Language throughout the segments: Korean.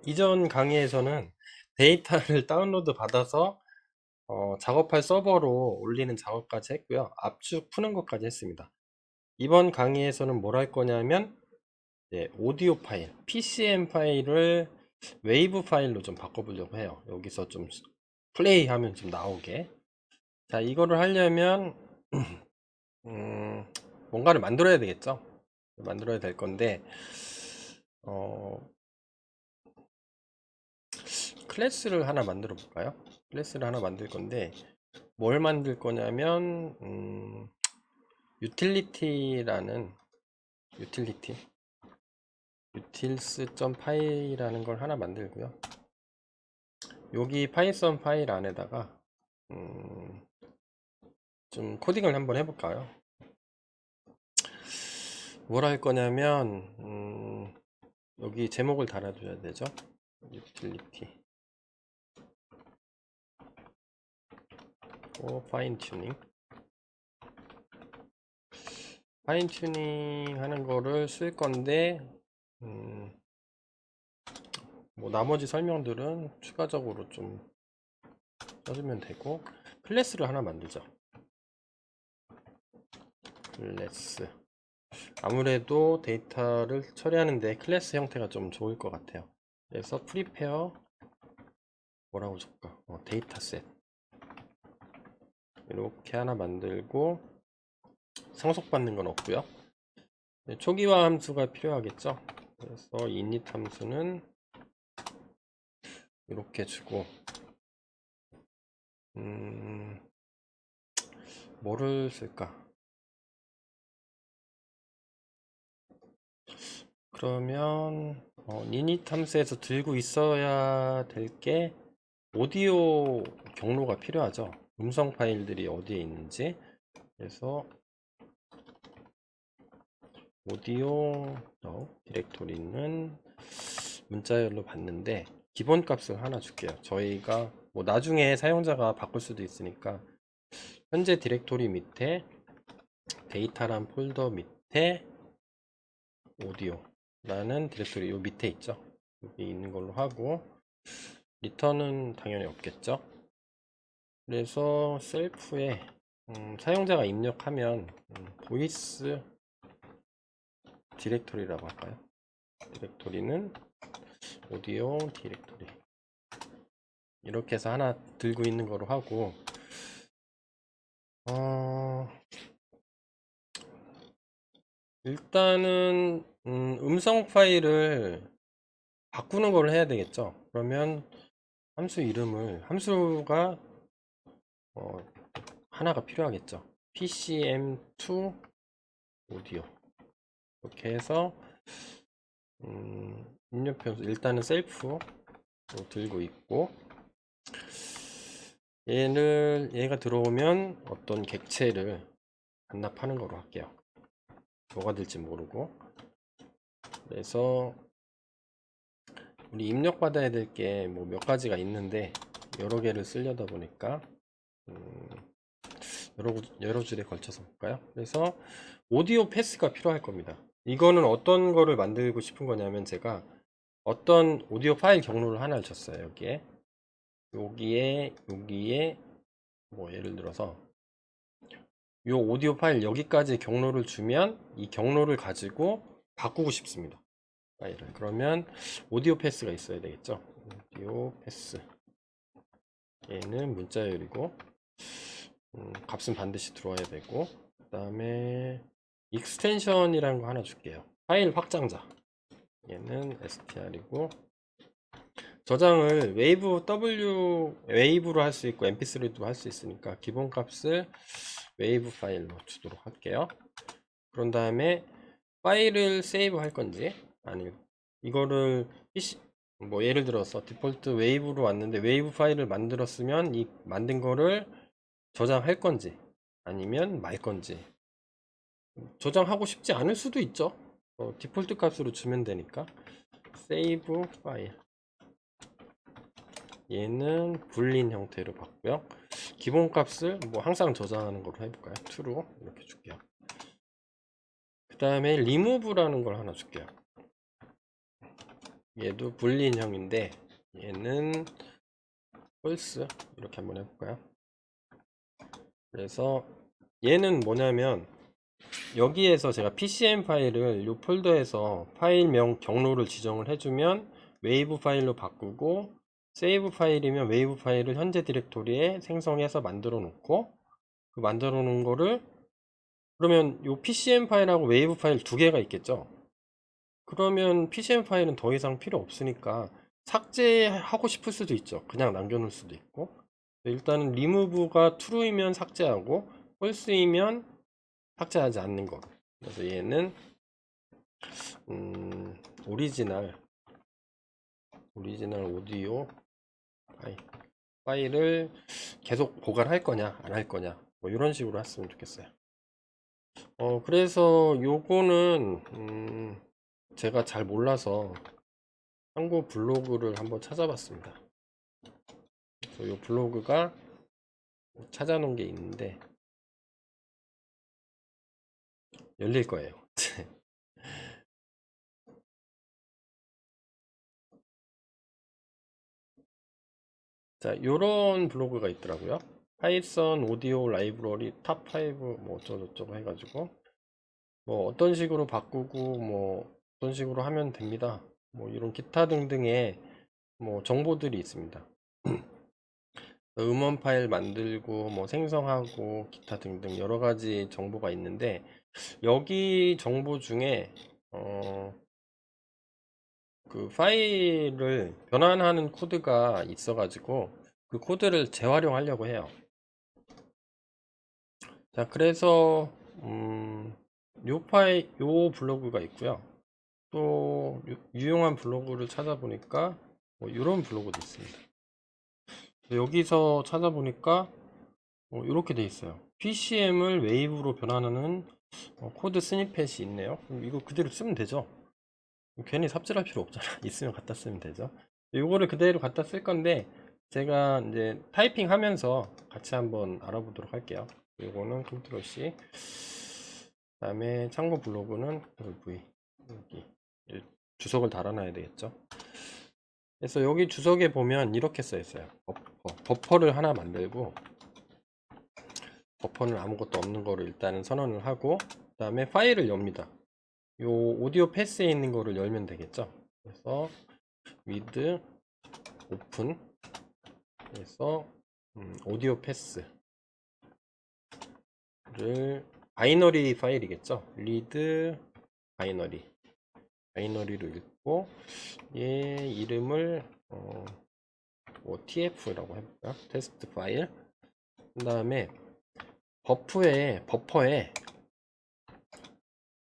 이전 강의에서는 데이터를 다운로드 받아서 작업할 서버로 올리는 작업까지 했고요. 압축 푸는 것까지 했습니다. 이번 강의에서는 뭘 할 거냐면 오디오 파일, PCM 파일을 웨이브 파일로 좀 바꿔보려고 해요. 여기서 좀 플레이 하면 좀 나오게. 자, 이거를 하려면 음, 뭔가를 만들어야 되겠죠. 만들어야 될 건데 클래스를 하나 만들어 볼까요? 클래스를 하나 만들 건데 뭘 만들 거냐면 유틸리티라는 유틸리티 utils.py라는 걸 하나 만들고요. 여기 파이썬 파일 안에다가 좀 코딩을 한번 해볼까요? 뭘 할 거냐면 여기 제목을 달아줘야 되죠. 유틸리티 파인 튜닝 파인 튜닝 하는 거를 쓸 건데 뭐 나머지 설명들은 추가적으로 좀 써주면 되고 클래스를 하나 만들죠. 클래스 아무래도 데이터를 처리하는데 클래스 형태가 좀 좋을 것 같아요. 그래서 프리페어 뭐라고 줄까? 데이터셋 이렇게 하나 만들고 상속받는 건 없고요. 초기화 함수가 필요하겠죠. 그래서 init 함수는 이렇게 주고 뭐를 쓸까? 그러면 init 함수에서 들고 있어야 될 게 오디오 경로가 필요하죠. 음성 파일들이 어디에 있는지. 그래서 오디오 디렉토리는 문자열로 봤는데 기본 값을 하나 줄게요. 저희가 뭐 나중에 사용자가 바꿀 수도 있으니까 현재 디렉토리 밑에 데이터란 폴더 밑에 오디오라는 디렉토리 요 밑에 있죠. 여기 있는 걸로 하고 리턴은 당연히 없겠죠. 그래서 셀프에 사용자가 입력하면 보이스 디렉토리라고 할까요? 디렉토리는 오디오 디렉토리 이렇게 해서 하나 들고 있는 거로 하고 일단은 음성 파일을 바꾸는 걸 해야 되겠죠. 그러면 함수 이름을 함수가 하나가 필요하겠죠. PCM2 오디오 이렇게 해서 입력표 일단은 셀프로 들고 있고 얘가 들어오면 어떤 객체를 반납하는 거로 할게요. 뭐가 될지 모르고 그래서 우리 입력받아야 될 게 뭐 몇 가지가 있는데 여러 개를 쓰려다 보니까 여러 줄에 걸쳐서 볼까요? 그래서 오디오 패스가 필요할 겁니다. 이거는 어떤 거를 만들고 싶은 거냐면 제가 어떤 오디오 파일 경로를 하나를 줬어요. 여기에 뭐 예를 들어서 요 오디오 파일 여기까지 경로를 주면 이 경로를 가지고 바꾸고 싶습니다. 파일을. 그러면 오디오 패스가 있어야 되겠죠. 오디오 패스 얘는 문자열이고 값은 반드시 들어와야 되고 그 다음에 익스텐션이라는 거 하나 줄게요. 파일 확장자 얘는 str이고 저장을 웨이브로 할 수 있고 mp3도 할 수 있으니까 기본 값을 웨이브 파일로 주도록 할게요. 그런 다음에 파일을 세이브 할 건지 아니 이거를 뭐 예를 들어서 디폴트 웨이브로 왔는데 웨이브 파일을 만들었으면 이 만든 거를 저장할 건지 아니면 말 건지 저장하고 싶지 않을 수도 있죠. 디폴트 값으로 주면 되니까 세이브 파일 얘는 불린 형태로 봤고요. 기본 값을 뭐 항상 저장하는 걸로 해볼까요? true로 이렇게 줄게요. 그 다음에 remove라는 걸 하나 줄게요. 얘도 불리인형인데 얘는 false 이렇게 한번 해볼까요? 그래서 얘는 뭐냐면 여기에서 제가 PCM 파일을 이 폴더에서 파일명 경로를 지정을 해주면 웨이브 파일로 바꾸고, 세이브 파일이면 웨이브 파일을 현재 디렉토리에 생성해서 만들어 놓고, 그 만들어 놓은 거를, 그러면 이 PCM 파일하고 웨이브 파일 두 개가 있겠죠. 그러면 PCM 파일은 더 이상 필요 없으니까 삭제하고 싶을 수도 있죠. 그냥 남겨놓을 수도 있고. 일단은 remove가 true이면 삭제하고 false이면 삭제하지 않는 거. 그래서 얘는 오리지널 오디오 파일을 계속 보관할 거냐 안 할 거냐 뭐 이런 식으로 했으면 좋겠어요. 그래서 요거는 제가 잘 몰라서 참고 블로그를 한번 찾아봤습니다. 그래서 요 블로그가 찾아놓은 게 있는데 열릴 거예요. 자, 요런 블로그가 있더라고요. 파이썬 오디오 라이브러리 탑5 뭐 어쩌고저쩌고 해가지고 뭐 어떤 식으로 바꾸고 뭐 어떤 식으로 하면 됩니다. 뭐 이런 기타 등등의 뭐 정보들이 있습니다. 음원 파일 만들고 뭐 생성하고 기타 등등 여러 가지 정보가 있는데, 여기 정보 중에 그 파일을 변환하는 코드가 있어가지고 그 코드를 재활용하려고 해요. 자, 그래서 요 블로그가 있고요. 또 유용한 블로그를 찾아보니까 뭐 이런 블로그도 있습니다. 여기서 찾아보니까 이렇게 돼 있어요. PCM을 웨이브로 변환하는 코드 스니펫이 있네요. 그럼 이거 그대로 쓰면 되죠. 괜히 삽질할 필요 없잖아. 있으면 갖다 쓰면 되죠. 이거를 그대로 갖다 쓸 건데 제가 이제 타이핑 하면서 같이 한번 알아보도록 할게요. 이거는 컨트롤 C, 그다음에 참고 블로그는 컨트롤 V. 여기 주석을 달아놔야 되겠죠. 그래서 여기 주석에 보면 이렇게 써 있어요. 버퍼를 하나 만들고, 버퍼는 아무것도 없는 거를 일단은 선언을 하고, 그 다음에 파일을 엽니다. 요 오디오 패스에 있는 거를 열면 되겠죠. 그래서 with open 해서 오디오 패스를 바이너리 파일이겠죠. read 바이너리로 읽고, 얘 이름을 뭐 tf라고 해볼까요? 테스트 파일. 그 다음에 버퍼에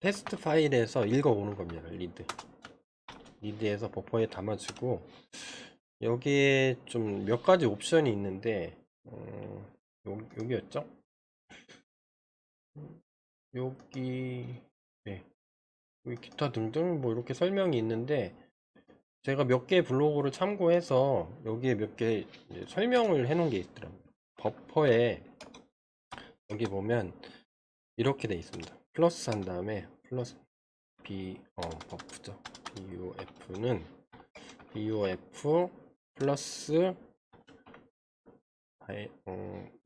테스트 파일에서 읽어오는 겁니다. 리드에서 버퍼에 담아주고, 여기에 좀 몇 가지 옵션이 있는데 여기였죠? 여기, 네, 여기 기타 등등 뭐 이렇게 설명이 있는데, 제가 몇 개 블로그를 참고해서 여기에 몇 개 설명을 해 놓은 게 있더라고요. 버퍼에 여기 보면 이렇게 돼 있습니다. 플러스 한 다음에 플러스 버프죠. BOF 플러스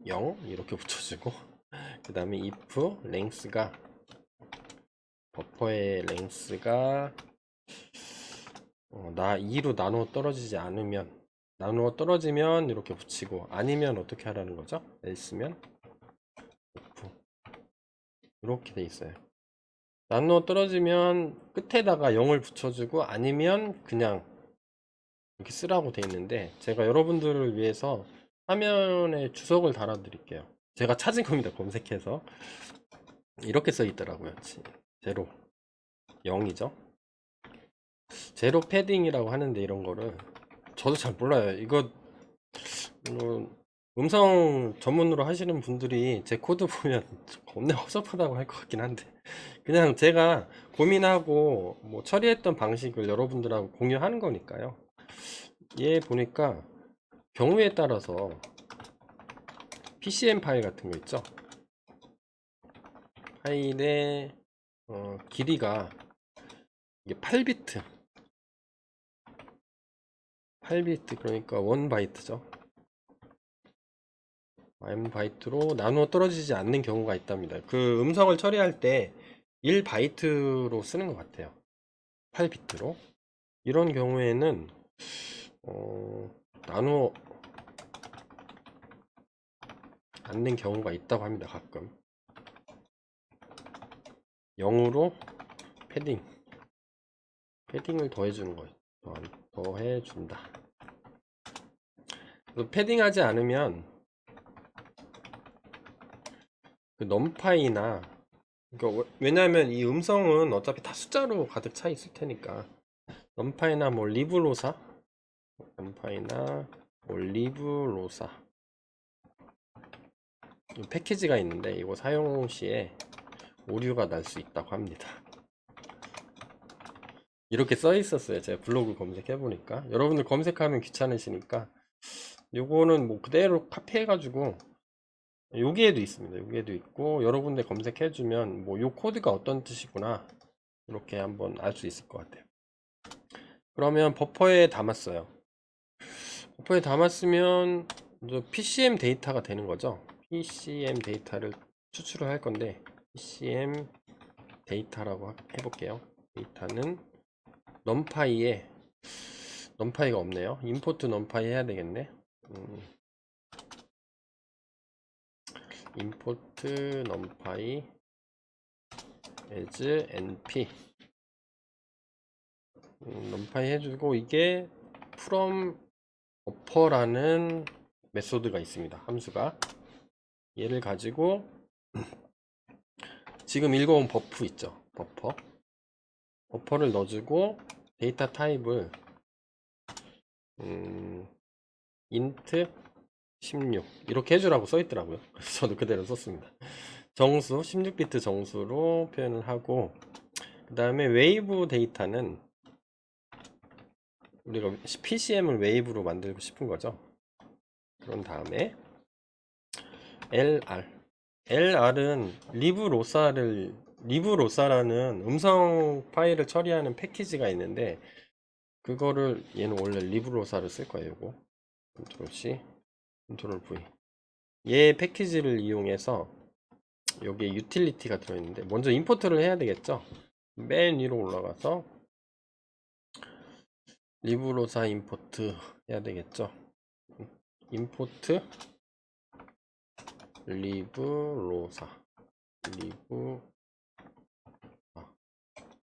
0 이렇게 붙여주고, 그 다음에 if length가 버퍼의 랭스가 2로 나누어 떨어지면 이렇게 붙이고, 아니면 어떻게 하라는 거죠? else면 if 이렇게 돼 있어요. 나누어 떨어지면 끝에다가 0을 붙여주고, 아니면 그냥 이렇게 쓰라고 돼 있는데, 제가 여러분들을 위해서 화면에 주석을 달아 드릴게요. 제가 찾은 겁니다. 검색해서 이렇게 써 있더라고요. 제로 0이죠. 제로 패딩이라고 하는데, 이런 거를 저도 잘 몰라요. 이거 음성 전문으로 하시는 분들이 제 코드 보면 겁내 허접하다고 할 것 같긴 한데, 그냥 제가 고민하고 뭐 처리했던 방식을 여러분들하고 공유하는 거니까요. 얘 보니까 경우에 따라서 PCM 파일 같은 거 있죠. 파일의 길이가 이게 8비트 8비트 그러니까 1바이트죠. 1바이트로 나누어 떨어지지 않는 경우가 있답니다. 그 음성을 처리할 때 1바이트로 쓰는 것 같아요. 8비트로. 이런 경우에는 나누어 않는 경우가 있다고 합니다. 가끔 0으로 패딩을 더해주는 거예요. 더해준다. 그래서 패딩하지 않으면 그 넘파이나 그러니까 왜냐하면 이 음성은 어차피 다 숫자로 가득 차 있을 테니까 넘파이나 뭐 리브로사 넘파이나 뭐 리브로사 이 패키지가 있는데 이거 사용 시에 오류가 날 수 있다고 합니다. 이렇게 써 있었어요. 제가 블로그 검색해 보니까 여러분들 검색하면 귀찮으시니까 요거는 뭐 그대로 카피해 가지고 여기에도 있습니다. 여기에도 있고 여러 군데 검색해 주면 뭐 요 코드가 어떤 뜻이구나 이렇게 한번 알 수 있을 것 같아요. 그러면 버퍼에 담았어요. 버퍼에 담았으면 이제 PCM 데이터가 되는 거죠. PCM 데이터를 추출을 할 건데 PCM 데이터라고 해볼게요. 데이터는 넘파이에 넘파이가 없네요. 임포트 넘파이 해야 되겠네. 임포트 넘파이 as np 넘파이 해주고 이게 from buffer라는 메소드가 있습니다. 함수가 얘를 가지고 지금 읽어온 버프 있죠. 버퍼를 넣어주고 데이터 타입을 int 16 이렇게 해주라고 써있더라고요. 그래서 저도 그대로 썼습니다. 정수 16비트 정수로 표현을 하고 그 다음에 웨이브 데이터는 우리가 PCM을 웨이브로 만들고 싶은 거죠. 그런 다음에 LR은 리브로사라는 음성 파일을 처리하는 패키지가 있는데 그거를 얘는 원래 리브로사를 쓸 거예요. 이거 컨트롤 C 컨트롤 V 얘 패키지를 이용해서 여기에 유틸리티가 들어있는데 먼저 임포트를 해야 되겠죠. 맨 위로 올라가서 리브로사 임포트 해야 되겠죠. 임포트 리브로사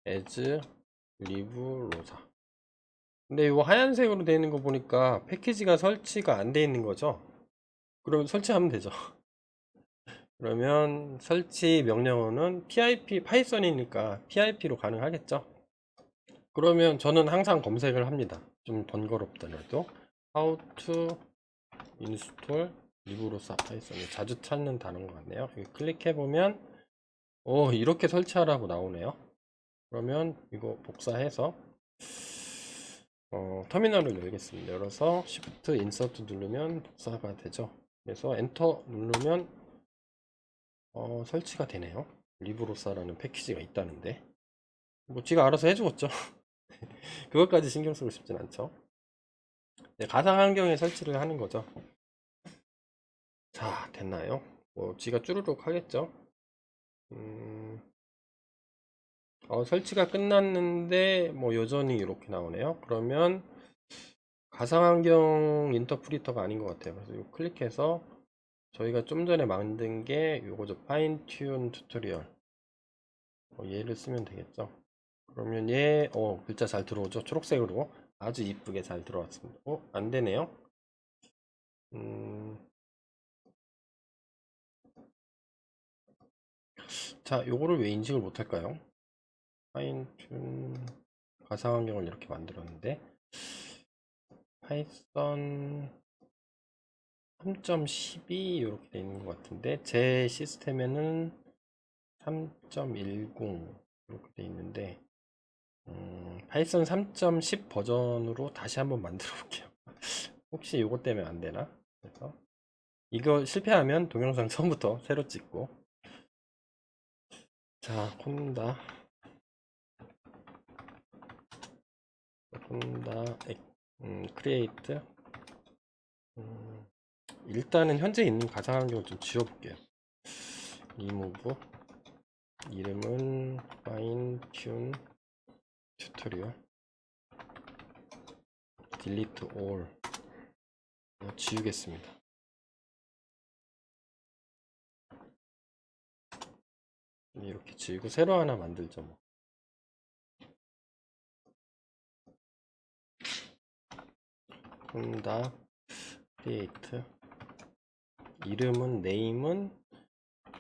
as 리브로사 근데 이거 하얀색으로 되어 있는 거 보니까 패키지가 설치가 안 돼 있는 거죠. 그럼 설치하면 되죠. 그러면 설치 명령어는 pip 파이썬이니까 pip로 가능하겠죠. 그러면 저는 항상 검색을 합니다. 좀 번거롭더라도 how to install 리브로사 파이썬 자주 찾는 단어인 것 같네요. 여기 클릭해 보면 이렇게 설치하라고 나오네요. 그러면 이거 복사해서 터미널을 열겠습니다. 열어서 Shift Insert 누르면 복사가 되죠. 그래서 엔터 누르면 설치가 되네요. 리브로사라는 패키지가 있다는데 뭐 지가 알아서 해주겠죠. 그것까지 신경 쓰고 싶진 않죠. 네, 가상 환경에 설치를 하는 거죠. 자, 됐나요? 뭐 지가 쭈르륵 하겠죠. 설치가 끝났는데 뭐 여전히 이렇게 나오네요. 그러면 가상환경 인터프리터가 아닌 것 같아요. 그래서 이거 클릭해서 저희가 좀 전에 만든 게 요거죠. 파인 튠 튜토리얼 얘를 쓰면 되겠죠. 그러면 얘 글자 잘 들어오죠. 초록색으로 아주 이쁘게 잘 들어왔습니다. 안 되네요. 자, 요거를 왜 인식을 못할까요? 파인 튠 가상환경을 이렇게 만들었는데 파이썬 3.12 이렇게 돼 있는 것 같은데 제 시스템에는 3.10 이렇게 돼 있는데 파이썬 3.10 버전으로 다시 한번 만들어 볼게요. 혹시 이것 때문에 안 되나? 그래서 이거 실패하면 동영상 처음부터 새로 찍고 자 콘다 create. 일단은 현재 있는 가상 환경을 좀 지워볼게요. remove. 이름은 fine tune tutorial. delete all. 지우겠습니다. 이렇게 지우고 새로 하나 만들죠. 뭐. 다 create. 이름은 name은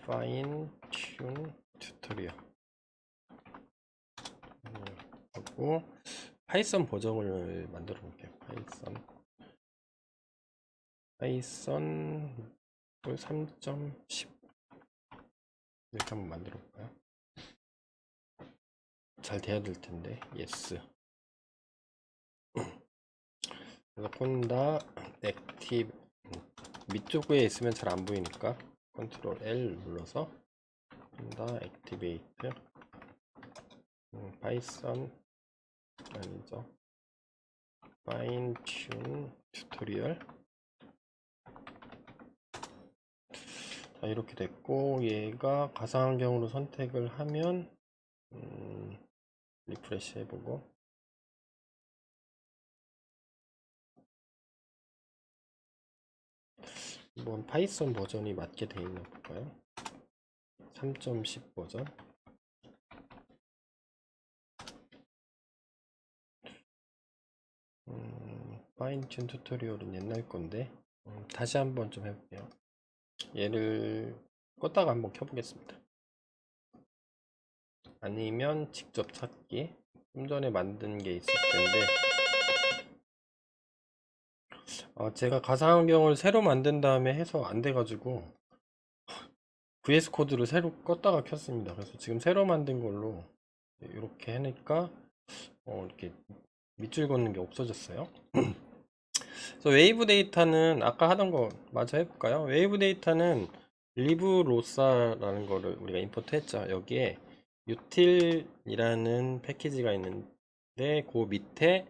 fine tune tutorial 하고 파이썬 버전을 만들어 볼게요. 파이썬 3.10 이렇게 한번 만들어 볼까요? 잘 돼야 될 텐데. yes. 그래서 폰다 액티브 밑쪽에 있으면 잘 안 보이니까 컨트롤 L 눌러서 폰다 액티베이트 파이썬 아니죠, 파인 튠 튜토리얼. 자, 이렇게 됐고 얘가 가상환경으로 선택을 하면 리프레시 해보고 한번 파이썬 버전이 맞게 돼 있나 볼까요? 3.10 버전. 파인튠 튜토리얼은 옛날 건데 다시 한번 좀 해볼게요. 얘를 껐다가 한번 켜보겠습니다. 아니면 직접 찾기. 좀 전에 만든 게 있을 텐데 제가 가상환경을 새로 만든 다음에 해서 안 돼가지고 VS 코드를 새로 껐다가 켰습니다. 그래서 지금 새로 만든 걸로 이렇게 하니까 이렇게 밑줄 걷는 게 없어졌어요. 그래서 웨이브 데이터는 아까 하던 거 마저 해볼까요? 웨이브 데이터는 리브로사라는 거를 우리가 임포트 했죠. 여기에 util이라는 패키지가 있는데 그 밑에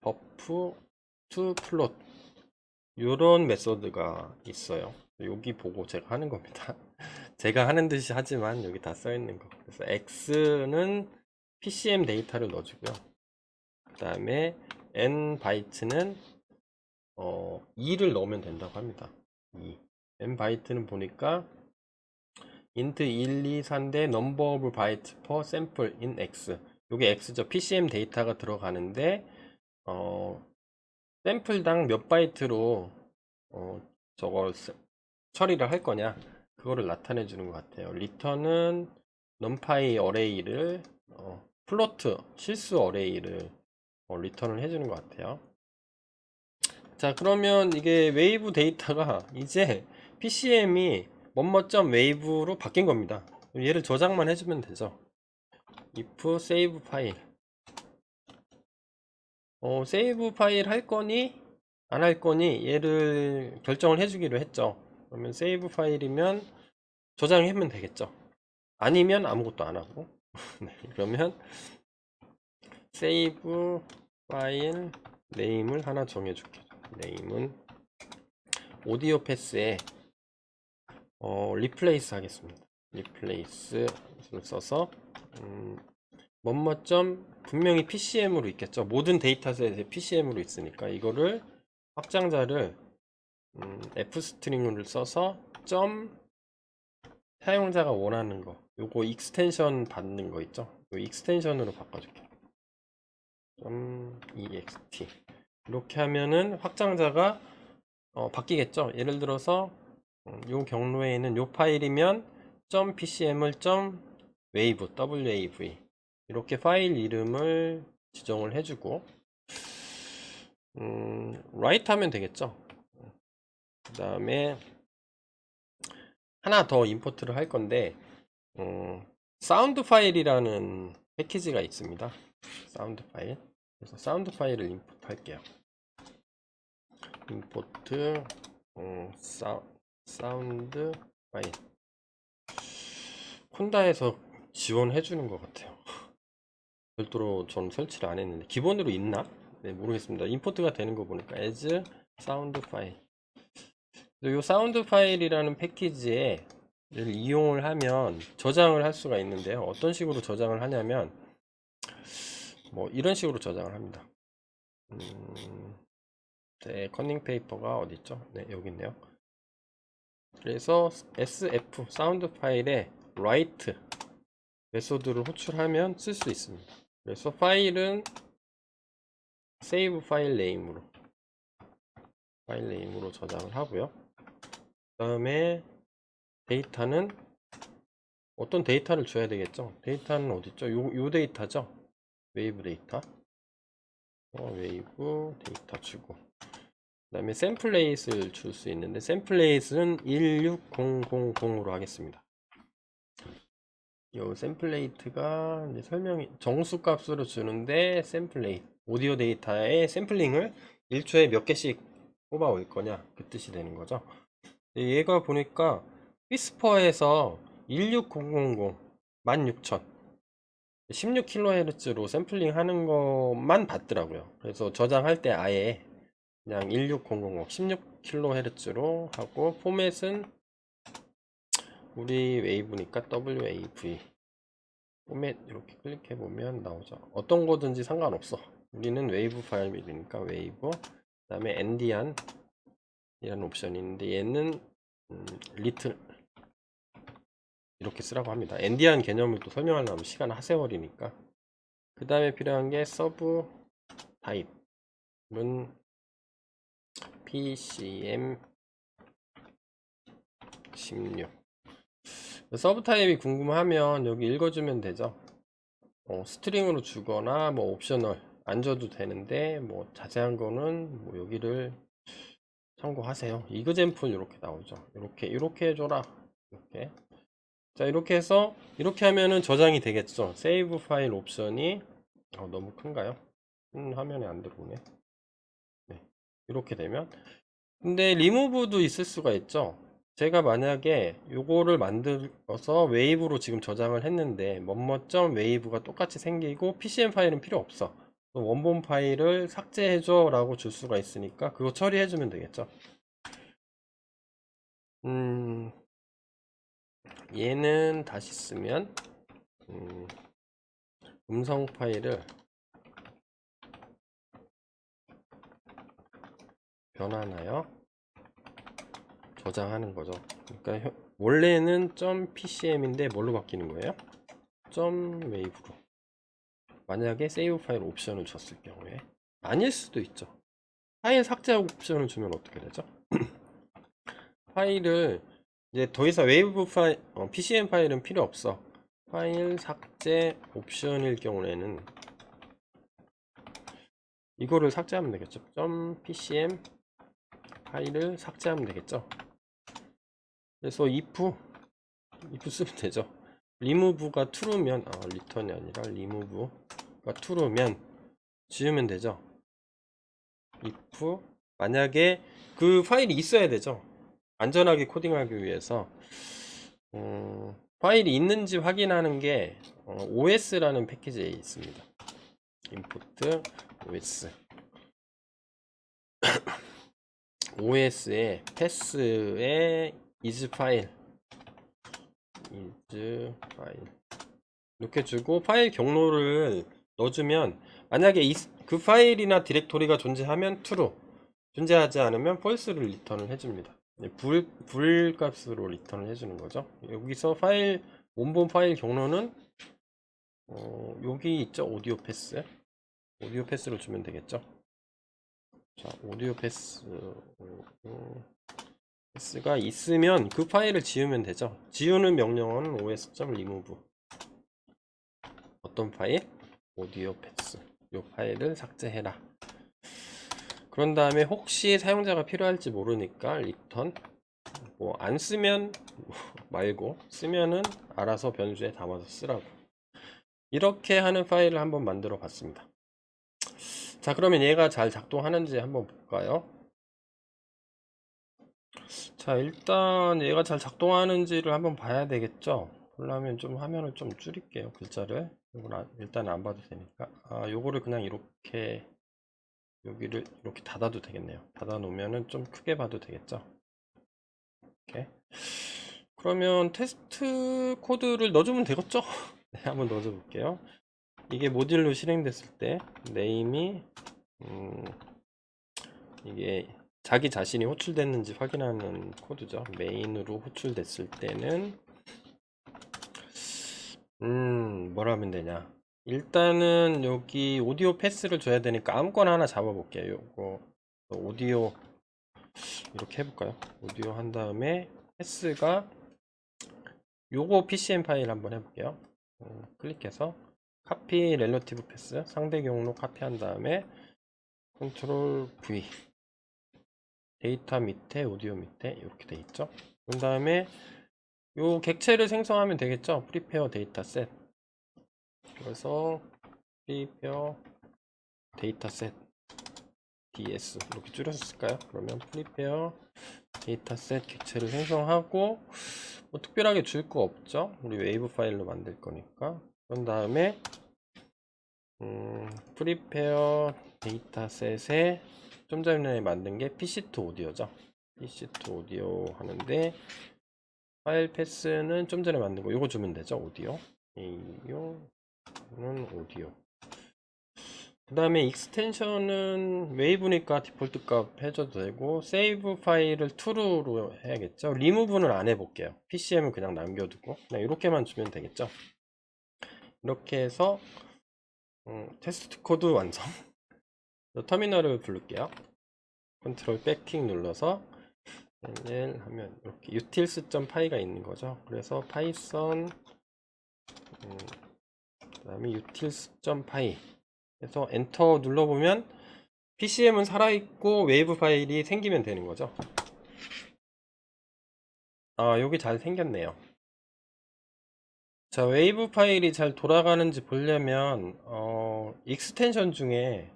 버프 to 플롯 요런 메소드가 있어요. 여기 보고 제가 하는 겁니다. 제가 하는 듯이 하지만 여기 다 써 있는 거. 그래서 x는 PCM 데이터를 넣어주고요. 그 다음에 n 바이트는 2를 넣으면 된다고 합니다. 2. n 바이트는 보니까 int 1, 2, 3대 number of byte per sample in x. 요게 x죠. PCM 데이터가 들어가는데 샘플당 몇 바이트로 저걸 처리를 할 거냐 그거를 나타내 주는 것 같아요. 리턴은 numpy 어레이를 플로트 실수 어레이를 리턴을 해주는 것 같아요. 자, 그러면 이게 웨이브 데이터가 이제 PCM이 뭐뭐점.wave로 바뀐 겁니다. 얘를 저장만 해주면 되죠. if save 파일. 세이브 파일 할 거니 안 할 거니 얘를 결정을 해주기로 했죠. 그러면 세이브 파일이면 저장하면 되겠죠. 아니면 아무것도 안 하고 네, 그러면 세이브 파일 네임을 하나 정해줄게요. 네임은 오디오 패스에 리플레이스 하겠습니다. 리플레이스를 써서 뭐뭐점 분명히 PCM으로 있겠죠. 모든 데이터셋에 PCM으로 있으니까 이거를 확장자를 f스트링을 써서 점 사용자가 원하는 거 요거 익스텐션 받는 거 있죠. 요 익스텐션으로 바꿔줄게요. .ext 이렇게 하면은 확장자가 바뀌겠죠. 예를 들어서 요 경로에는 요 파일이면 .pcm을 .wave wave 이렇게 파일 이름을 지정을 해주고 write 하면 되겠죠. 그 다음에 하나 더 임포트를 할 건데 사운드 파일이라는 패키지가 있습니다. 사운드 파일. 그래서 사운드 파일을 임포트 할게요. 임포트 사운드 파일. 콘다에서 지원해 주는 것 같아요. 별도로 전 설치를 안 했는데 기본으로 있나? 네, 모르겠습니다. 임포트가 되는 거 보니까 as 사운드 파일. 이 사운드 파일이라는 패키지에 이용을 하면 저장을 할 수가 있는데요. 어떤 식으로 저장을 하냐면 뭐 이런 식으로 저장을 합니다. 네, 커닝 페이퍼가 어디 있죠? 네, 여기 있네요. 그래서 SF 사운드 파일에 write 메소드를 호출하면 쓸 수 있습니다. 그래서 파일은 save 파일 네임으로 저장을 하고요. 그 다음에 데이터는 어떤 데이터를 줘야 되겠죠? 데이터는 어디 있죠? 요 데이터죠? 웨이브 데이터. 웨이브 데이터 주고. 그 다음에 샘플레이스를 줄 수 있는데 샘플레이스는 16000으로 하겠습니다. 요 샘플레이트가 이제 설명이 정수 값으로 주는데 샘플레이트 오디오 데이터의 샘플링을 1초에 몇 개씩 뽑아 올 거냐 그 뜻이 되는 거죠. 얘가 보니까 위스퍼에서 16000 16000 16kHz로 샘플링 하는 것만 봤더라고요. 그래서 저장할 때 아예 그냥 16000 16kHz로 하고 포맷은 우리 웨이브니까 WAV 포맷 이렇게 클릭해 보면 나오죠. 어떤 거든지 상관없어. 우리는 웨이브 파일이니까 웨이브 그 다음에 엔디안 이라는 옵션이 있는데 얘는 리틀 이렇게 쓰라고 합니다. 엔디안 개념을 또 설명하려면 시간 하세월이니까. 그 다음에 필요한 게 서브 타입은 PCM 16 서브 타입이 궁금하면 여기 읽어주면 되죠. 스트링으로 주거나 뭐 옵셔널 안 줘도 되는데 뭐 자세한 거는 뭐 여기를 참고하세요. 이그젠플 이렇게 나오죠. 이렇게 해줘라. 이렇게. 자, 이렇게 해서 이렇게 하면은 저장이 되겠죠. 세이브 파일 옵션이 너무 큰가요? 화면에 안 들어오네. 네. 이렇게 되면 근데 리무브도 있을 수가 있죠. 제가 만약에 요거를 만들어서 웨이브로 지금 저장을 했는데 뭐뭐점 웨이브가 똑같이 생기고 PCM 파일은 필요 없어. 원본 파일을 삭제해줘 라고 줄 수가 있으니까 그거 처리해주면 되겠죠. 얘는 다시 쓰면 음성 파일을 변환하여 저장하는 거죠. 그러니까 원래는 .pcm인데 뭘로 바뀌는 거예요? .wave로. 만약에 세이브 파일 옵션을 줬을 경우에 아닐 수도 있죠. 파일 삭제 옵션을 주면 어떻게 되죠? 파일을 이제 더 이상 웨이브 파일, PCM 파일은 필요 없어. 파일 삭제 옵션일 경우에는 이거를 삭제하면 되겠죠. .pcm 파일을 삭제하면 되겠죠. 그래서 if 쓰면 되죠. remove가 true면 return이 아니라 remove가 true면 지우면 되죠. if 만약에 그 파일이 있어야 되죠. 안전하게 코딩하기 위해서 파일이 있는지 확인하는 게 OS라는 패키지에 있습니다. import OS OS에 패스에 is 파일 이렇게 주고 파일 경로를 넣어주면 만약에 그 파일이나 디렉토리가 존재하면 true 존재하지 않으면 false를 리턴을 해줍니다. 불 값으로 리턴을 해주는 거죠. 여기서 파일 원본 파일 경로는 여기 있죠. 오디오 패스로 주면 되겠죠. 자, 오디오 패스가 있으면 그 파일을 지우면 되죠. 지우는 명령어는 os.remove 어떤 파일? 오디오 패스 이 파일을 삭제해라. 그런 다음에 혹시 사용자가 필요할지 모르니까 return 뭐 안 쓰면 말고 쓰면은 알아서 변수에 담아서 쓰라고 이렇게 하는 파일을 한번 만들어 봤습니다. 자, 그러면 얘가 잘 작동하는지 한번 볼까요? 자, 일단 얘가 잘 작동하는지를 한번 봐야 되겠죠. 그러려면 좀 화면을 좀 줄일게요. 글자를. 이건 일단 안 봐도 되니까. 요거를 그냥 이렇게 여기를 이렇게 닫아도 되겠네요. 닫아 놓으면은 좀 크게 봐도 되겠죠. 이렇게. 그러면 테스트 코드를 넣어주면 되겠죠? 네, 한번 넣어줘 볼게요. 이게 모듈로 실행됐을 때 네임이 이게 자기 자신이 호출됐는지 확인하는 코드죠. 메인으로 호출됐을 때는 뭐라 하면 되냐. 일단은 여기 오디오 패스를 줘야 되니까 아무거나 하나 잡아 볼게요. 요거 오디오 이렇게 해볼까요? 오디오 한 다음에 패스가 요거 PCM 파일 한번 해볼게요. 클릭해서 카피 렐러티브 패스 상대 경로 카피한 다음에 컨트롤 V 데이터 밑에 오디오 밑에 이렇게 돼 있죠. 그 다음에 요 객체를 생성하면 되겠죠. 프리페어 데이터 셋. 그래서 프리페어 데이터 셋 DS 이렇게 줄였을까요? 그러면 프리페어 데이터 셋 객체를 생성하고 뭐 특별하게 줄 거 없죠. 우리 웨이브 파일로 만들 거니까. 그런 다음에 프리페어 데이터셋에 좀 전에 만든 게 PC2 오디오죠. PC2 오디오 하는데 파일 패스는 좀 전에 만든 거 요거 주면 되죠. 오디오 이거는 오디오. 그 다음에 익스텐션은 웨이브니까 디폴트 값 해줘도 되고 세이브 파일을 true로 해야겠죠. 리무브는 안 해볼게요. PCM은 그냥 남겨두고 그냥 이렇게만 주면 되겠죠. 이렇게 해서 테스트 코드 완성. 터미널을 부를게요. 컨트롤 백킹 눌러서 하면 이렇게 utils.py가 있는 거죠. 그래서 파이썬 그다음에 utils.py 해서 엔터 눌러보면 PCM은 살아있고 웨이브 파일이 생기면 되는 거죠. 아, 여기 잘 생겼네요. 자, 웨이브 파일이 잘 돌아가는지 보려면 익스텐션 중에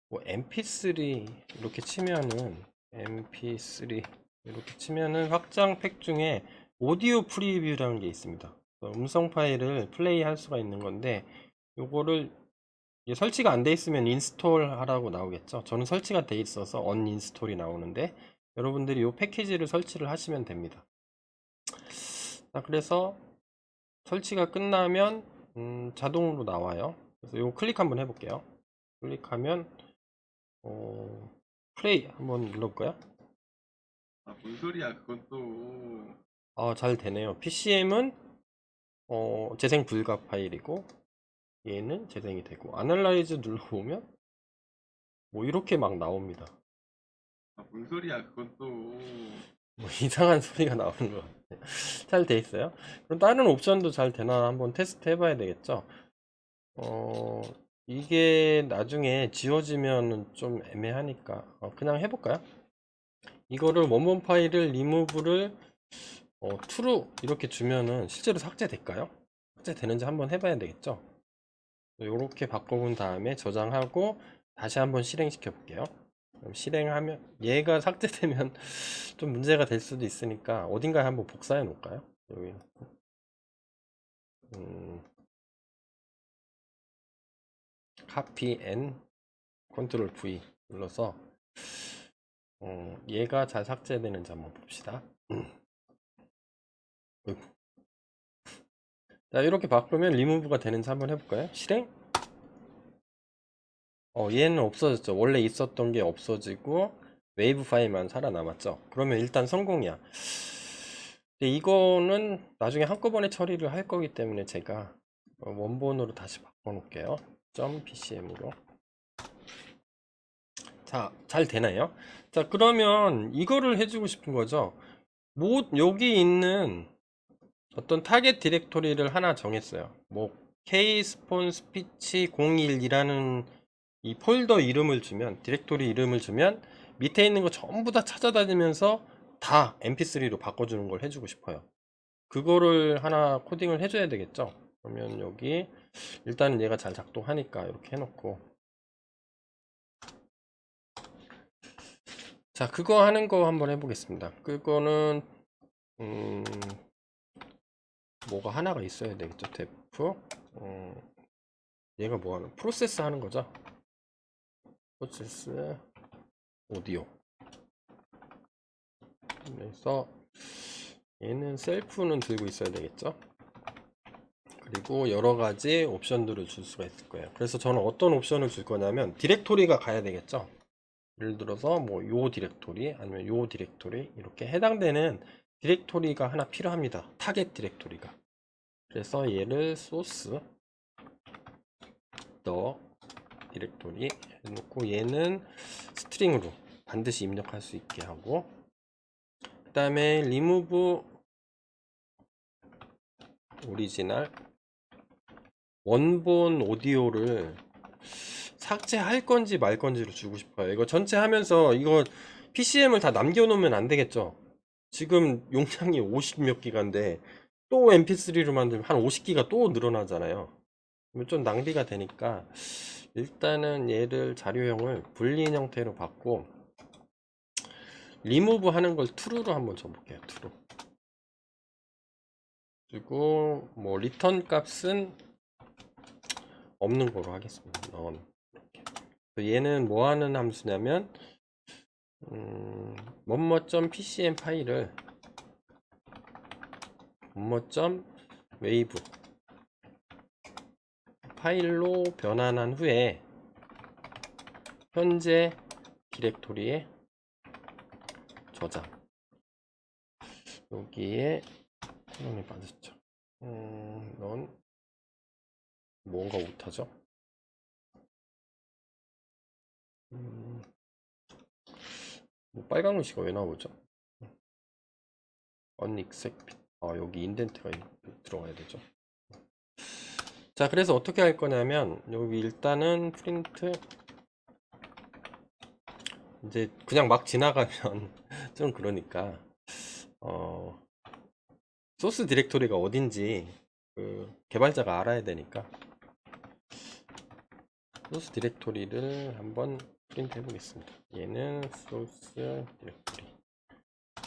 뭐 mp3 이렇게 치면은 mp3 이렇게 치면은 확장 팩 중에 오디오 프리뷰라는 게 있습니다. 음성 파일을 플레이 할 수가 있는 건데 요거를 설치가 안 돼 있으면 인스톨 하라고 나오겠죠. 저는 설치가 돼 있어서 언인스톨이 나오는데 여러분들이 이 패키지를 설치를 하시면 됩니다. 자, 그래서 설치가 끝나면 자동으로 나와요. 그래서 이거 클릭 한번 해볼게요. 클릭하면 플레이 한번 눌러볼까요? 아, 뭔 소리야, 그건 또. 잘 되네요. PCM은 재생 불가 파일이고 얘는 재생이 되고 애널라이즈 눌러보면 뭐 이렇게 막 나옵니다. 아, 뭔 소리야, 그건 또. 뭐 이상한 소리가 나오는 것 같아요. 잘 돼 있어요. 그럼 다른 옵션도 잘 되나 한번 테스트 해봐야 되겠죠. 어, 이게 나중에 지워지면 좀 애매하니까 그냥 해볼까요? 이거를 원본 파일을 리무브를 true 이렇게 주면은 실제로 삭제될까요? 삭제되는지 한번 해봐야 되겠죠. 이렇게 바꿔본 다음에 저장하고 다시 한번 실행시켜 볼게요. 그럼 실행하면 얘가 삭제되면 좀 문제가 될 수도 있으니까 어딘가에 한번 복사해 놓을까요? 여기 copy and 컨트롤 V 눌러서 얘가 잘 삭제되는지 한번 봅시다. 자, 이렇게 바꾸면 리무브가 되는지 한번 해볼까요? 실행? 얘는 없어졌죠. 원래 있었던 게 없어지고 웨이브 파일만 살아남았죠. 그러면 일단 성공이야. 근데 이거는 나중에 한꺼번에 처리를 할 거기 때문에 제가 원본으로 다시 바꿔 놓을게요. .pcm으로. 자, 잘 되나요? 자, 그러면 이거를 해주고 싶은 거죠. 여기 있는 어떤 타겟 디렉토리를 하나 정했어요. 뭐 kspawn speech 01이라는 이 폴더 이름을 주면 디렉토리 이름을 주면 밑에 있는 거 전부 다 찾아다니면서 다 mp3로 바꿔주는 걸 해주고 싶어요. 그거를 하나 코딩을 해줘야 되겠죠. 그러면 여기 일단은 얘가 잘 작동하니까 이렇게 해놓고 자, 그거 하는 거 한번 해보겠습니다. 그거는 뭐가 하나가 있어야 되겠죠. 데프 얘가 뭐 하는 프로세스 하는 거죠. 프로세스 오디오. 그래서 얘는 셀프는 들고 있어야 되겠죠. 그리고 여러 가지 옵션들을 줄 수가 있을 거예요. 그래서 저는 어떤 옵션을 줄 거냐면 디렉토리가 가야 되겠죠. 예를 들어서 뭐 요 디렉토리 아니면 요 디렉토리 이렇게 해당되는 디렉토리가 하나 필요합니다. 타겟 디렉토리가. 그래서 얘를 소스 더 디렉토리 해놓고 얘는 스트링으로 반드시 입력할 수 있게 하고, 그 다음에 remove 오리지널 원본 오디오를 삭제할 건지 말 건지를 주고 싶어요. 이거 전체 하면서 이거 PCM을 다 남겨놓으면 안 되겠죠. 지금 용량이 50 몇 기가인데 또 mp3로 만들면 한 50기가 또 늘어나잖아요. 좀 낭비가 되니까 일단은 얘를 자료형을 불리인 형태로 받고 리무브 하는 걸 true로 한번 줘볼게요. true. 그리고 뭐 리턴 값은 없는 거로 하겠습니다. none. 얘는 뭐 하는 함수냐면 뭐뭐.pcm 파일을 뭐뭐.wave 파일로 변환한 후에 현재 디렉토리에 저장. 여기에 콜론이 빠졌죠. 넌 뭔가 못하죠. 뭐 빨간 글씨가 왜 나오죠? unexec. 여기 인덴트가 들어가야 되죠. 자, 그래서 어떻게 할 거냐면 여기 일단은 프린트 이제 그냥 막 지나가면 좀 그러니까 소스 디렉토리가 어딘지 그 개발자가 알아야 되니까 소스 디렉토리를 한번 프린트 해보겠습니다. 얘는 소스 디렉토리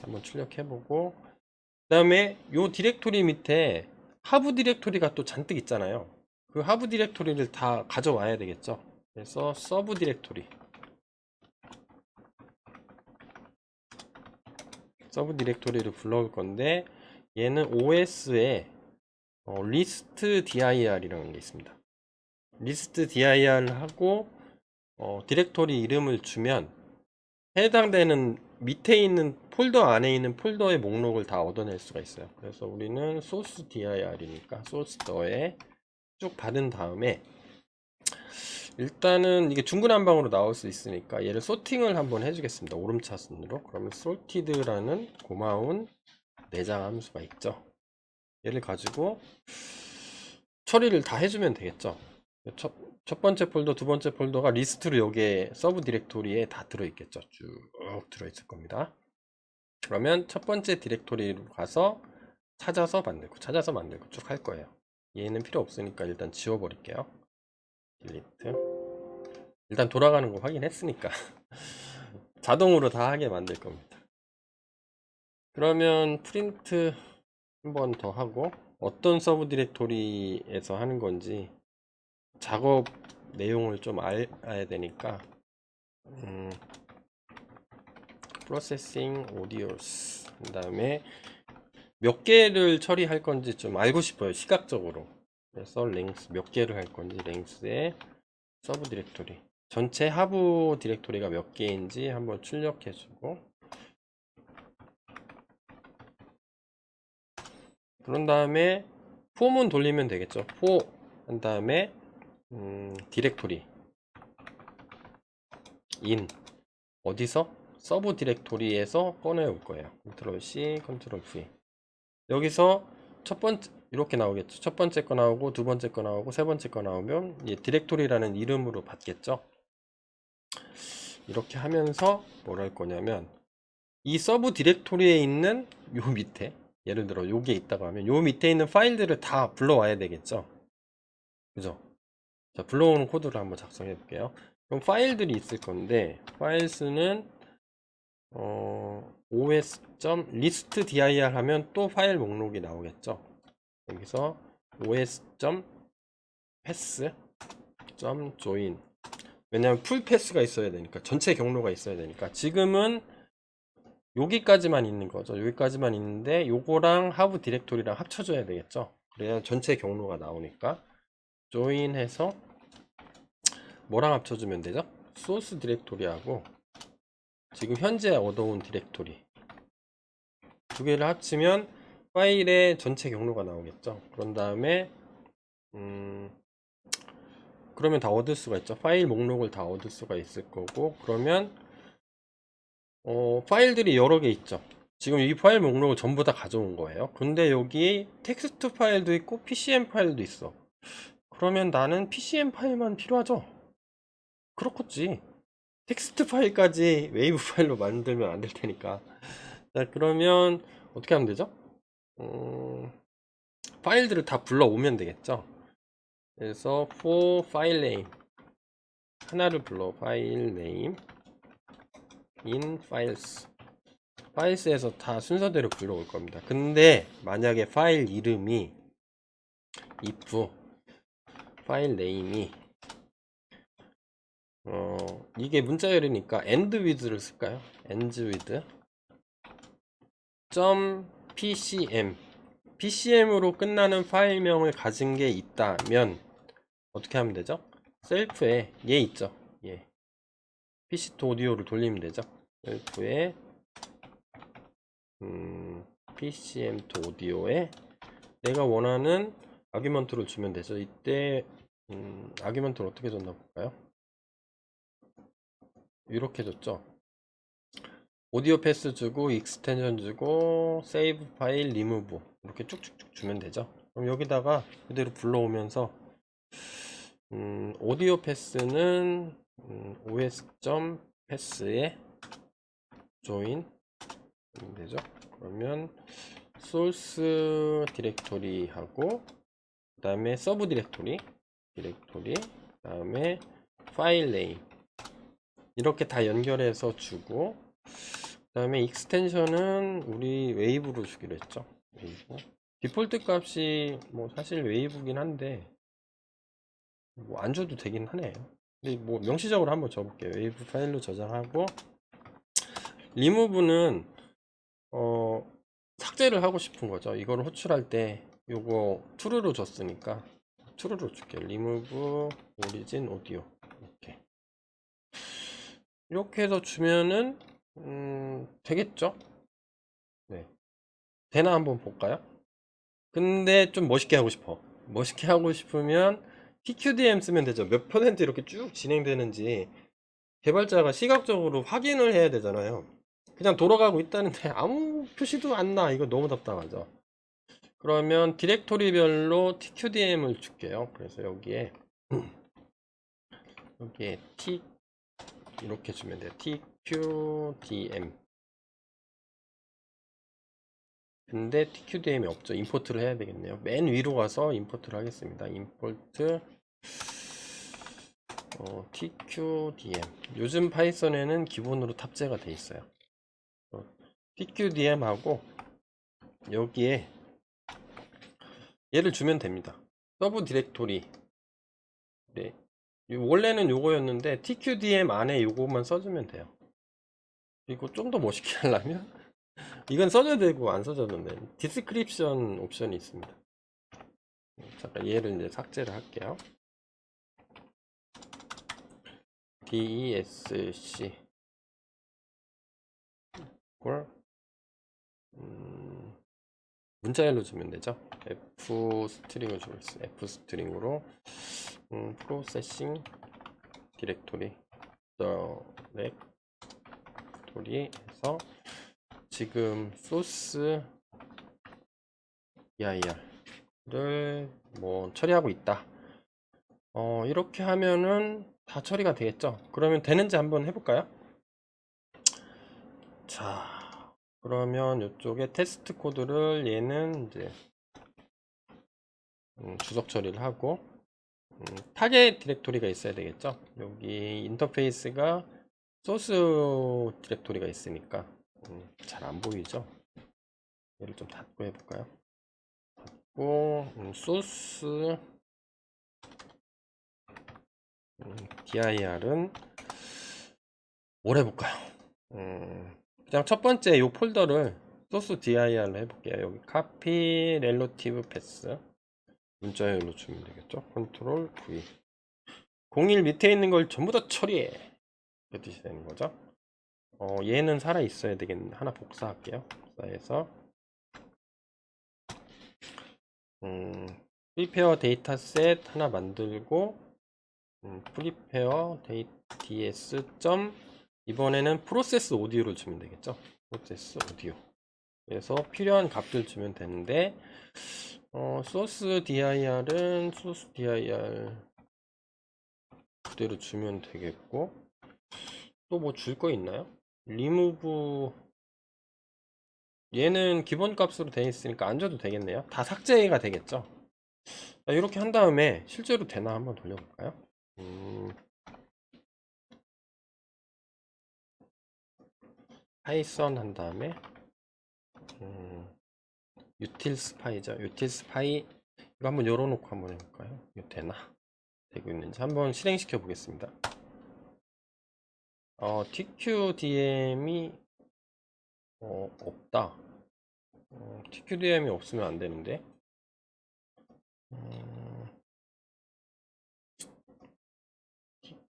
한번 출력해보고, 그 다음에 요 디렉토리 밑에 하부 디렉토리가 또 잔뜩 있잖아요. 그 하부 디렉토리를 다 가져와야 되겠죠. 그래서 서브 디렉토리 서브 디렉토리를 불러올 건데 얘는 OS에 리스트 dir이라는 게 있습니다. 리스트 dir을 하고 디렉토리 이름을 주면 해당되는 밑에 있는 폴더 안에 있는 폴더의 목록을 다 얻어낼 수가 있어요. 그래서 우리는 소스 dir이니까 소스 더에 쭉 받은 다음에 일단은 이게 중구난방으로 나올 수 있으니까 얘를 소팅을 한번 해주겠습니다. 오름차순으로. 그러면 sorted라는 고마운 내장 함수가 있죠. 얘를 가지고 처리를 다 해주면 되겠죠. 첫 번째 폴더, 두 번째 폴더가 리스트로 여기에 서브 디렉토리에 다 들어있겠죠. 쭉 들어있을 겁니다. 그러면 첫 번째 디렉토리로 가서 찾아서 만들고 쭉 할 거예요. 얘는 필요 없으니까 일단 지워버릴게요. 딜리트. 일단 돌아가는 거 확인했으니까 자동으로 다 하게 만들 겁니다. 그러면 프린트 한 번 더 하고 어떤 서브 디렉토리에서 하는 건지 작업 내용을 좀 알아야 되니까 프로세싱 오디오스 그 다음에 몇 개를 처리할 건지 좀 알고 싶어요, 시각적으로. 그래서 랭스 몇 개를 할 건지 랭스에 서브 디렉토리 전체 하부 디렉토리가 몇 개인지 한번 출력해 주고, 그런 다음에 폼은 돌리면 되겠죠. 포 한 다음에 디렉토리 인 어디서 서브 디렉토리에서 꺼내 올 거예요. 컨트롤 C 컨트롤 V. 여기서 첫 번째 이렇게 나오겠죠. 첫 번째 거 나오고 두 번째 거 나오고 세 번째 거 나오면 이 디렉토리라는 이름으로 받겠죠. 이렇게 하면서 뭘 할 거냐면 이 서브 디렉토리에 있는 요 밑에 예를 들어 요게 있다고 하면 요 밑에 있는 파일들을 다 불러와야 되겠죠. 그죠? 자, 불러오는 코드를 한번 작성해 볼게요. 그럼 파일들이 있을 건데 파일 수는 os.listdir 하면 또 파일 목록이 나오겠죠. 여기서 os.path.join 왜냐면 풀 패스가 있어야 되니까, 전체 경로가 있어야 되니까. 지금은 여기까지만 있는 거죠. 여기까지만 있는데 요거랑 하부 디렉토리랑 합쳐줘야 되겠죠. 그래야 전체 경로가 나오니까 조인 해서 뭐랑 합쳐주면 되죠? 소스 디렉토리하고 지금 현재 얻어온 디렉토리 두 개를 합치면 파일의 전체 경로가 나오겠죠. 그런 다음에 그러면 다 얻을 수가 있죠. 파일 목록을 다 얻을 수가 있을 거고, 그러면 파일들이 여러 개 있죠. 지금 이 파일 목록을 전부 다 가져온 거예요. 근데 여기 텍스트 파일도 있고 PCM 파일도 있어. 그러면 나는 PCM 파일만 필요하죠. 그렇겠지. 텍스트 파일까지 웨이브 파일로 만들면 안 될 테니까. 자, 그러면 어떻게 하면 되죠? 파일들을 다 불러오면 되겠죠. 그래서 for file name 하나를 불러. file name in files. 파일스에서 다 순서대로 불러올 겁니다. 근데 만약에 파일 이름이 if 파일 네임이 이게 문자열이니까 end with를 쓸까요? end with .pcm PCM으로 끝나는 파일명을 가진 게 있다면 어떻게 하면 되죠? 셀프에 얘 있죠? 얘 PC to 오디오를 돌리면 되죠? 셀프에 PCM to 오디오에 내가 원하는 아규먼트를 주면 되죠. 이때 아규먼트를 어떻게 줬나 볼까요? 이렇게 줬죠. 오디오 패스 주고 익스텐션 주고 세이브 파일 리무브 이렇게 쭉쭉쭉 주면 되죠. 그럼 여기다가 그대로 불러오면서 오디오 패스는 os.pass에 join 하면 되죠. 그러면 소스 디렉토리 하고 그 다음에 서브 디렉토리 그 다음에 파일 네임 이렇게 다 연결해서 주고 그 다음에 익스텐션은 우리 웨이브로 주기로 했죠. 웨이브. 디폴트 값이 뭐 사실 웨이브긴 한데 뭐 안 줘도 되긴 하네요. 근데 뭐 명시적으로 한번 줘볼게요. 웨이브 파일로 저장하고 리무브는 삭제를 하고 싶은 거죠. 이거를 호출할 때 요거 true로 줬으니까 true로 줄게요. remove origin audio 이렇게 해서 주면은 되겠죠? 네. 되나 한번 볼까요? 근데 좀 멋있게 하고 싶어. 멋있게 하고 싶으면 PQDM 쓰면 되죠. 몇 퍼센트 이렇게 쭉 진행되는지 개발자가 시각적으로 확인을 해야 되잖아요. 그냥 돌아가고 있다는데 아무 표시도 안 나. 이거 너무 답답하죠. 그러면 디렉토리별로 TQDM을 줄게요. 그래서 여기에 T 이렇게 주면 돼요. TQDM. 근데 TQDM이 없죠. 임포트를 해야 되겠네요. 맨 위로 가서 임포트를 하겠습니다. 임포트 TQDM. 요즘 파이썬에는 기본으로 탑재가 돼 있어요. TQDM하고 여기에 얘를 주면 됩니다. 서브 디렉토리. 네. 원래는 요거였는데 TQDM 안에 요거만 써주면 돼요. 그리고 좀 더 멋있게 하려면 이건 써줘야 되고 안 써줘도 돼. 디스크립션 옵션이 있습니다. 잠깐 얘를 이제 삭제를 할게요. DESC 걸 문자열로 주면 되죠. F 스트링을 주고 있어요. F 스트링으로 프로세싱 디렉토리 디렉토리에서 지금 소스 EIR을 뭐 처리하고 있다. 이렇게 하면은 다 처리가 되겠죠. 그러면 되는지 한번 해볼까요? 자, 그러면 이쪽에 테스트 코드를 얘는 이제 주석 처리를 하고 타겟 디렉토리가 있어야 되겠죠. 여기 인터페이스가 소스 디렉토리가 있으니까 잘 안 보이죠. 얘를 좀 닫고 해볼까요? 닫고 소스 dir은 뭘 해볼까요? 그냥 첫 번째 요 폴더를 소스 dir로 해볼게요. 여기 copy relative path 문자열로 주면 되겠죠. 컨트롤 V 01 밑에 있는 걸 전부 다 처리해, 그 뜻이 되는 거죠. 얘는 살아 있어야 되겠는데 하나 복사할게요. 복사해서 프리페어 데이터셋 하나 만들고 프리페어 ds 점 이번에는 프로세스 오디오를 주면 되겠죠. 프로세스 오디오. 그래서 필요한 값들 주면 되는데 소스 dir은 소스 dir 그대로 주면 되겠고, 또 뭐 줄 거 있나요? remove 얘는 기본 값으로 되어 있으니까 안 줘도 되겠네요. 다 삭제가 되겠죠. 이렇게 한 다음에 실제로 되나 한번 돌려볼까요? 파이썬 한 다음에 utils 파이죠. utils 파이 이거 한번 열어놓고 한번 해볼까요? 이거 되나? 되고 있는지 한번 실행시켜 보겠습니다. tqdm이 없다. tqdm이 없으면 안 되는데.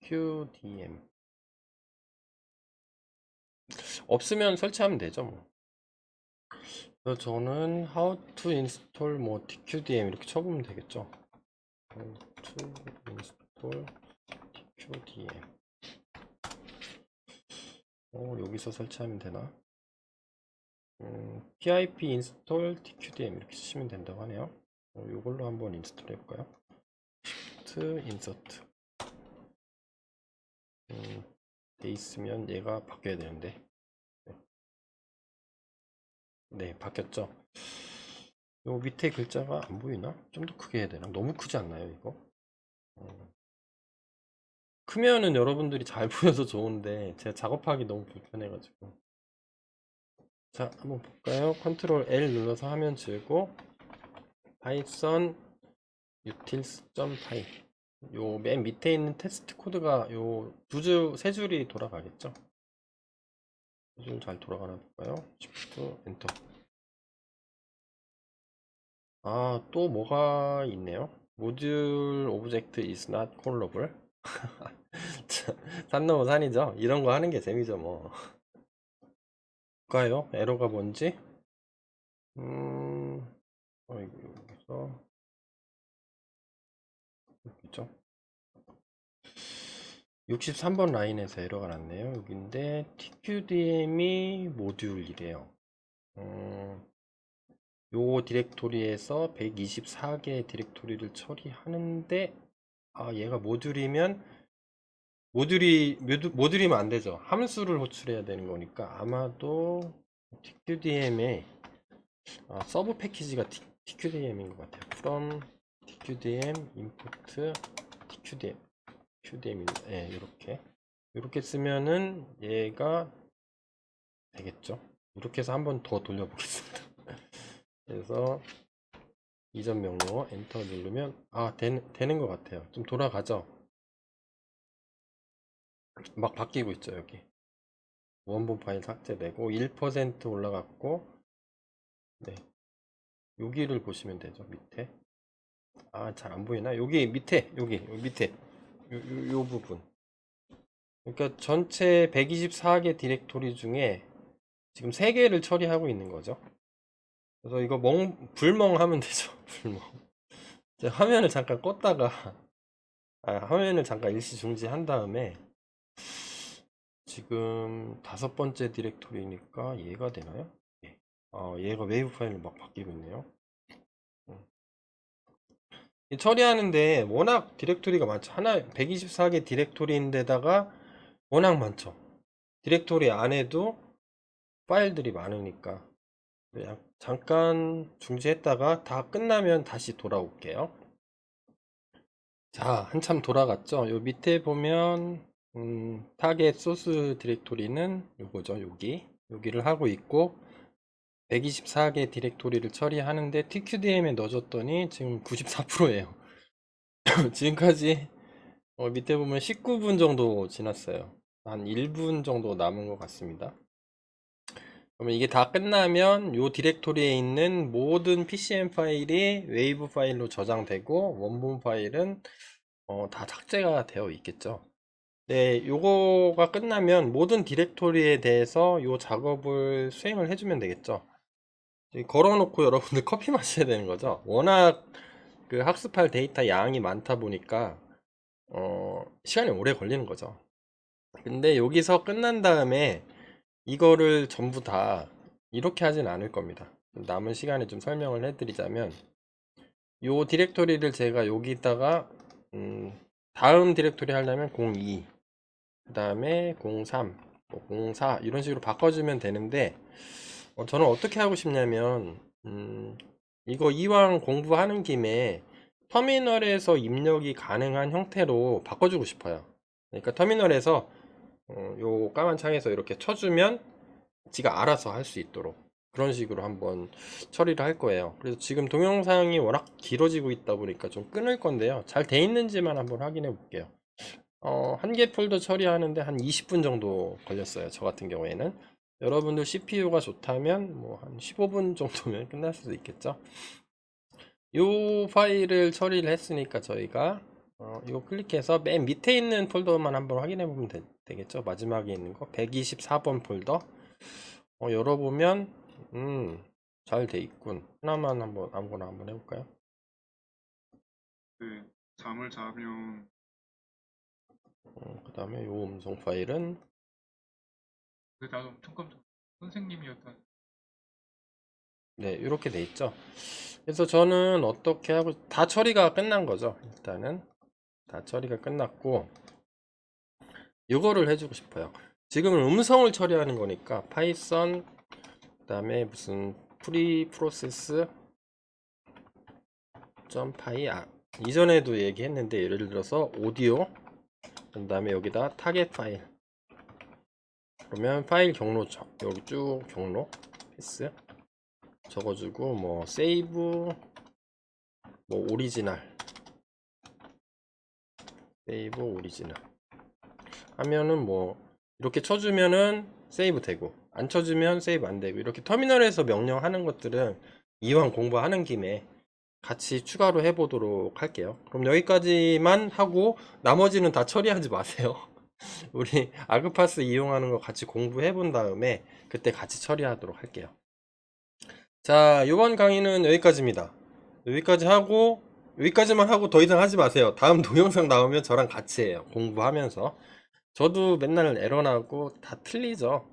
tqdm 없으면 설치하면 되죠, 뭐. 그래서 저는 how to install 뭐 tqdm 이렇게 쳐보면 되겠죠. how to install tqdm 여기서 설치하면 되나? pip install tqdm 이렇게 치시면 된다고 하네요. 이걸로 한번 인스톨 해볼까요? shift insert 돼 있으면 얘가 바뀌어야 되는데. 네, 바뀌었죠. 요 밑에 글자가 안 보이나? 좀 더 크게 해야 되나? 너무 크지 않나요, 이거? 크면은 여러분들이 잘 보여서 좋은데 제가 작업하기 너무 불편해가지고. 자, 한번 볼까요? 컨트롤 L 눌러서 화면 지우고 python utils.py 요 맨 밑에 있는 테스트 코드가 요 세 줄이 돌아가겠죠? 두 줄 잘 돌아가나 볼까요? Shift 엔터. 또 뭐가 있네요. 모듈 오브젝트 is not callable. 산 넘어 산이죠. 이런 거 하는 게 재미죠, 뭐. 볼까요? 에러가 뭔지? 여기서 있죠. 63번 라인에서 에러가 났네요. 여기인데 tqdm이 모듈이래요. 요 디렉토리에서 124개 디렉토리를 처리하는데 얘가 모듈이면 안 되죠. 함수를 호출해야 되는 거니까 아마도 tqdm의 서브 패키지가 tqdm인 것 같아요. from tqdm import tqdm 네, 이렇게 쓰면은 얘가 되겠죠. 이렇게 해서 한번 더 돌려보겠습니다. 그래서 이전 명령 엔터 누르면 되는 것 같아요. 좀 돌아가죠. 막 바뀌고 있죠. 여기 원본 파일 삭제되고 1% 올라갔고, 네, 여기를 보시면 되죠. 밑에 잘 안 보이나? 여기 밑에 여기 밑에 요 부분. 그러니까 전체 124개 디렉토리 중에 지금 3개를 처리하고 있는 거죠. 그래서 이거 불멍하면 되죠. 불멍. 화면을 잠깐 껐다가 화면을 잠깐 일시 중지한 다음에 지금 5번째 디렉토리니까 얘가 되나요? 예. 얘가 웨이브 파일로 막 바뀌고 있네요. 처리하는데 워낙 디렉토리가 많죠. 124개 디렉토리인데다가 워낙 많죠. 디렉토리 안에도 파일들이 많으니까 잠깐 중지했다가 다 끝나면 다시 돌아올게요. 자, 한참 돌아갔죠. 요 밑에 보면 타겟 소스 디렉토리는 요거죠. 여기를 하고 있고 124개 디렉토리를 처리하는데 tqdm에 넣어줬더니 지금 94%예요. 지금까지 밑에 보면 19분 정도 지났어요. 한 1분 정도 남은 것 같습니다. 그러면 이게 다 끝나면 요 디렉토리에 있는 모든 PCM 파일이 웨이브 파일로 저장되고 원본 파일은 다 삭제가 되어 있겠죠. 네, 요거가 끝나면 모든 디렉토리에 대해서 요 작업을 수행을 해주면 되겠죠. 걸어놓고 여러분들 커피 마셔야 되는 거죠. 워낙 그 학습할 데이터 양이 많다 보니까 시간이 오래 걸리는 거죠. 근데 여기서 끝난 다음에 이거를 전부 다 이렇게 하진 않을 겁니다. 남은 시간에 좀 설명을 해드리자면 요 디렉토리를 제가 여기다가 다음 디렉토리 하려면 02, 그 다음에 03, 04 이런 식으로 바꿔주면 되는데 저는 어떻게 하고 싶냐면 이거 이왕 공부하는 김에 터미널에서 입력이 가능한 형태로 바꿔주고 싶어요. 그러니까 터미널에서 요 까만 창에서 이렇게 쳐주면 지가 알아서 할 수 있도록 그런 식으로 한번 처리를 할 거예요. 그래서 지금 동영상이 워낙 길어지고 있다 보니까 좀 끊을 건데요. 잘 돼 있는지만 한번 확인해 볼게요. 한 개 폴더 처리하는데 한 20분 정도 걸렸어요. 저 같은 경우에는. 여러분들 CPU가 좋다면 뭐 한 15분 정도면 끝날 수도 있겠죠. 이 파일을 처리를 했으니까 저희가 이거 클릭해서 맨 밑에 있는 폴더만 한번 확인해 보면 되겠죠. 마지막에 있는 거 124번 폴더 열어보면 잘 돼 있군. 하나만 한번 아무거나 한번 해볼까요? 네, 잠을 자면 그 다음에 요 음성 파일은 근데 나도 엄청 깜짝 선생님이었다. 네 이렇게 돼 있죠. 그래서 저는 어떻게 하고 다 처리가 끝난 거죠. 일단은 다 처리가 끝났고 이거를 해주고 싶어요. 지금은 음성을 처리하는 거니까 파이썬 그 다음에 무슨 프리 프로세스 점 파이 이전에도 얘기했는데 예를 들어서 오디오 그 다음에 여기다 타겟 파일 그러면 파일 경로 여기 쭉 경로 패스 적어주고 뭐 세이브 뭐 오리지널 세이브 오리지널 하면은 뭐 이렇게 쳐주면은 세이브 되고 안 쳐주면 세이브 안 되고 이렇게 터미널에서 명령하는 것들은 이왕 공부하는 김에 같이 추가로 해보도록 할게요. 그럼 여기까지만 하고 나머지는 다 처리하지 마세요. 우리 아그파스 이용하는 거 같이 공부해 본 다음에 그때 같이 처리하도록 할게요. 자, 이번 강의는 여기까지입니다. 여기까지만 하고 더 이상 하지 마세요. 다음 동영상 나오면 저랑 같이 해요. 공부하면서. 저도 맨날 에러 나고 다 틀리죠.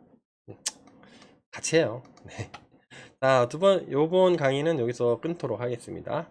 같이 해요. 네. 자, 요번 강의는 여기서 끊도록 하겠습니다.